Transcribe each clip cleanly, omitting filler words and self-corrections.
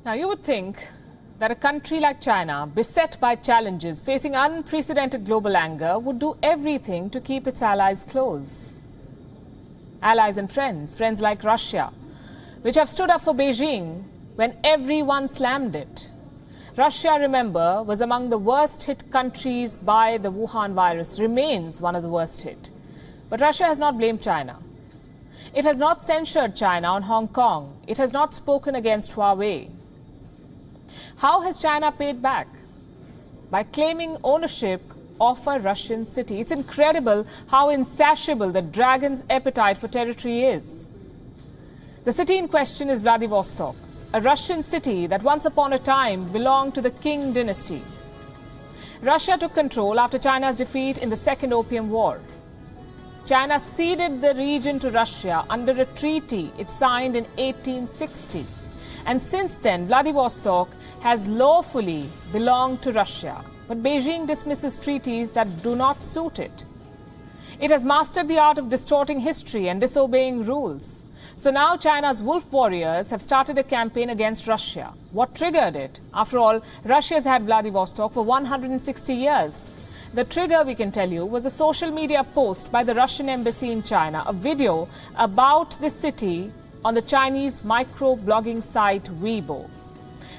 Now, you would think that a country like China, beset by challenges, facing unprecedented global anger, would do everything to keep its allies close. Allies and friends like Russia, which have stood up for Beijing when everyone slammed it. Russia, remember, was among the worst hit countries by the Wuhan virus, remains one of the worst hit. But Russia has not blamed China. It has not censured China on Hong Kong. It has not spoken against Huawei. How has China paid back? By claiming ownership of a Russian city. It's incredible how insatiable the dragon's appetite for territory is. The city in question is Vladivostok, a Russian city that once upon a time belonged to the Qing dynasty. Russia took control after China's defeat in the Second Opium War. China ceded the region to Russia under a treaty it signed in 1860. And since then, Vladivostok has lawfully belonged to Russia. But Beijing dismisses treaties that do not suit it. It has mastered the art of distorting history and disobeying rules. So now China's wolf warriors have started a campaign against Russia. What triggered it? After all, Russia has had Vladivostok for 160 years. The trigger, we can tell you, was a social media post by the Russian embassy in China, a video about the city on the Chinese micro-blogging site Weibo.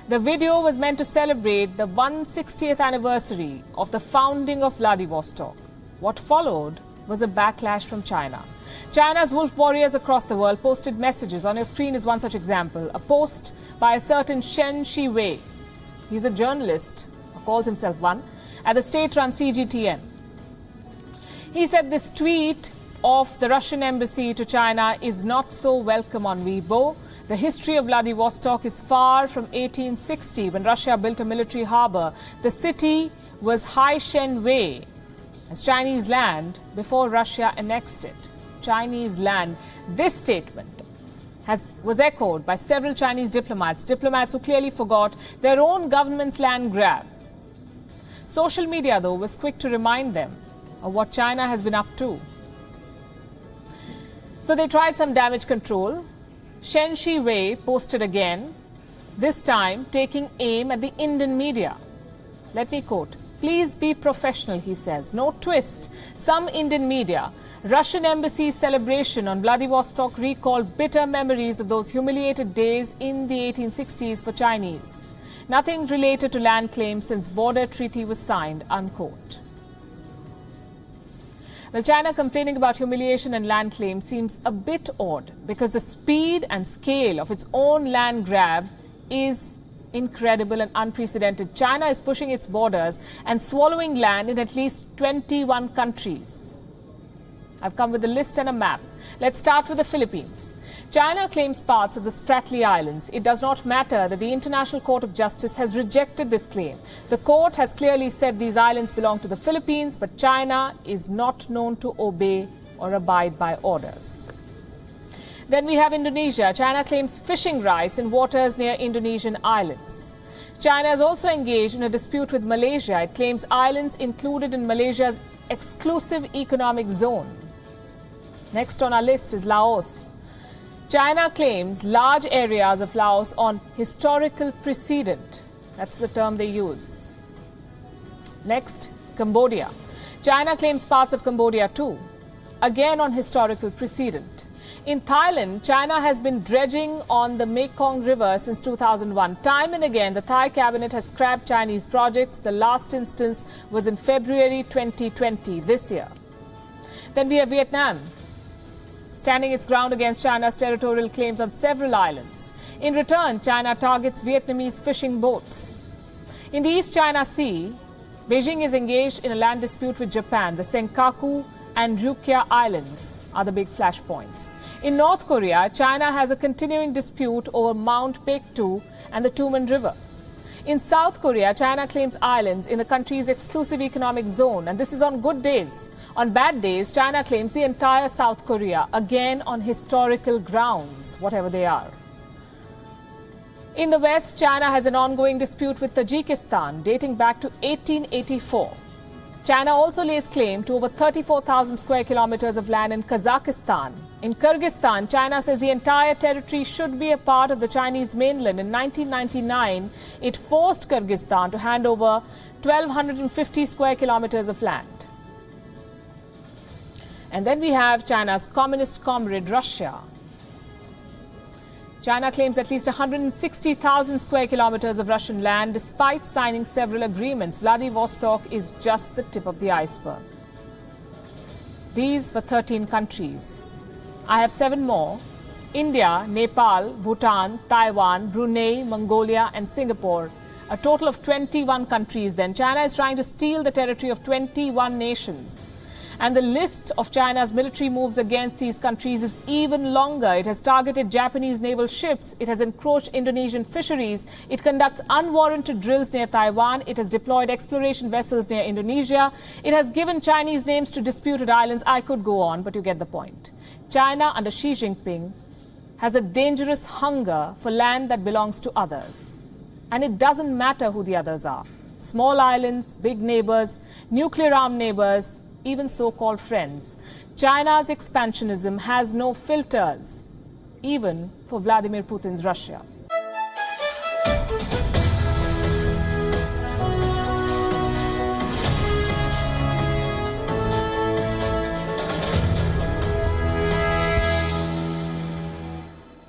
The video was meant to celebrate the 160th anniversary of the founding of Vladivostok. What followed was a backlash from China. China's wolf warriors across the world posted messages. On your screen is one such example, a post by a certain Shen Shiwei. He's a journalist, or calls himself one, at the state-run CGTN. He said this tweet of the Russian embassy to China is not so welcome on Weibo. The history of Vladivostok is far from 1860, when Russia built a military harbor. The city was Hai Shen Wei, as Chinese land, before Russia annexed it. Chinese land. This statement was echoed by several Chinese diplomats who clearly forgot their own government's land grab. Social media, though, was quick to remind them of what China has been up to. So they tried some damage control. Shen Shiwei posted again, this time taking aim at the Indian media. Let me quote, "Please be professional," he says. No twist. Some Indian media. Russian embassy's celebration on Vladivostok recalled bitter memories of those humiliated days in the 1860s for Chinese. Nothing related to land claims since border treaty was signed, unquote. Well, China complaining about humiliation and land claims seems a bit odd because the speed and scale of its own land grab is incredible and unprecedented. China is pushing its borders and swallowing land in at least 21 countries. I've come with a list and a map. Let's start with the Philippines. China claims parts of the Spratly Islands. It does not matter that the International Court of Justice has rejected this claim. The court has clearly said these islands belong to the Philippines, but China is not known to obey or abide by orders. Then we have Indonesia. China claims fishing rights in waters near Indonesian islands. China is also engaged in a dispute with Malaysia. It claims islands included in Malaysia's exclusive economic zone. Next on our list is Laos. China claims large areas of Laos on historical precedent. That's the term they use. Next, Cambodia. China claims parts of Cambodia too, again on historical precedent. In Thailand, China has been dredging on the Mekong River since 2001. Time and again, the Thai cabinet has scrapped Chinese projects. The last instance was in February 2020, this year. Then we have Vietnam, standing its ground against China's territorial claims on several islands. In return, China targets Vietnamese fishing boats. In the East China Sea, Beijing is engaged in a land dispute with Japan. The Senkaku and Ryukyu Islands are the big flashpoints. In North Korea, China has a continuing dispute over Mount Baekdu and the Tumen River. In South Korea, China claims islands in the country's exclusive economic zone, and this is on good days. On bad days, China claims the entire South Korea, again on historical grounds, whatever they are. In the West, China has an ongoing dispute with Tajikistan dating back to 1884. China also lays claim to over 34,000 square kilometers of land in Kazakhstan. In Kyrgyzstan, China says the entire territory should be a part of the Chinese mainland. In 1999, it forced Kyrgyzstan to hand over 1,250 square kilometers of land. And then we have China's communist comrade, Russia. China claims at least 160,000 square kilometers of Russian land despite signing several agreements. Vladivostok is just the tip of the iceberg. These were 13 countries. I have 7 more: India, Nepal, Bhutan, Taiwan, Brunei, Mongolia and Singapore. A total of 21 countries then. China is trying to steal the territory of 21 nations. And the list of China's military moves against these countries is even longer. It has targeted Japanese naval ships. It has encroached Indonesian fisheries. It conducts unwarranted drills near Taiwan. It has deployed exploration vessels near Indonesia. It has given Chinese names to disputed islands. I could go on, but you get the point. China under Xi Jinping has a dangerous hunger for land that belongs to others. And it doesn't matter who the others are. Small islands, big neighbors, nuclear-armed neighbors, even so-called friends. China's expansionism has no filters, even for Vladimir Putin's Russia.